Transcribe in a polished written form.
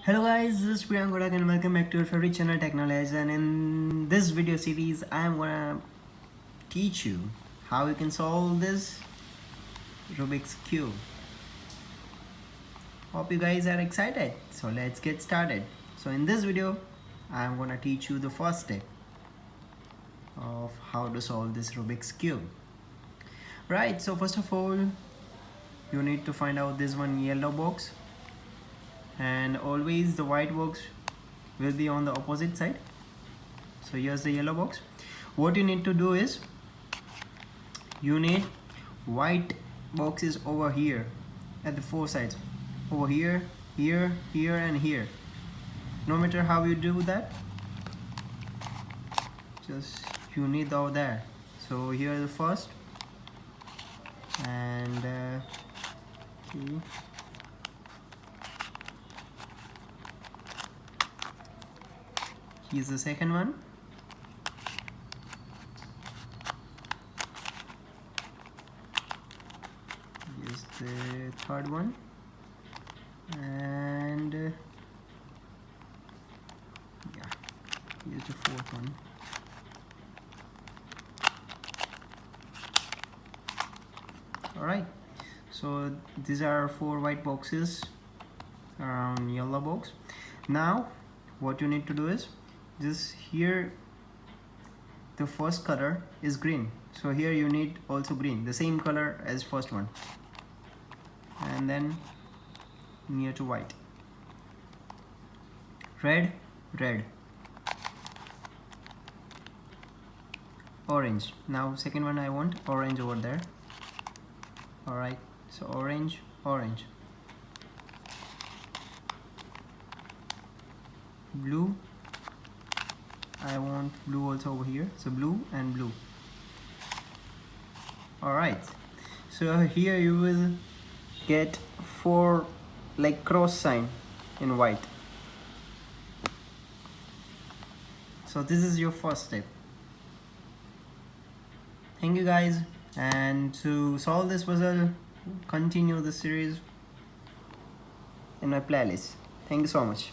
Hello guys, this is Priyank Kodak and welcome back to your favorite channel Technology. And in this video series I am gonna teach you how you can solve this Rubik's Cube. Hope you guys are excited. So let's get started. So in this video I am gonna teach you the first step of how to solve this Rubik's Cube. Right, so first of all you need to find out this one yellow box, and always the white box will be on the opposite side. So here's the yellow box. What you need to do is you need white boxes over here at the four sides, over here, here, here and here. No matter how you do that, just you need all there. So here is the first and two. Here's the second one. Here's the third one. And yeah, here's the fourth one. Alright, so these are four white boxes around yellow box. Now what you need to do is just here the first color is green, so here you need also green, the same color as first one, and then near to white, red, red, orange. Now second one I want orange over there. Alright, so orange, orange, blue. I want blue also over here, so blue and blue. Alright, so here you will get four like cross sign in white. So this is your first step. Thank you guys, and to solve this puzzle continue the series in my playlist. Thank you so much.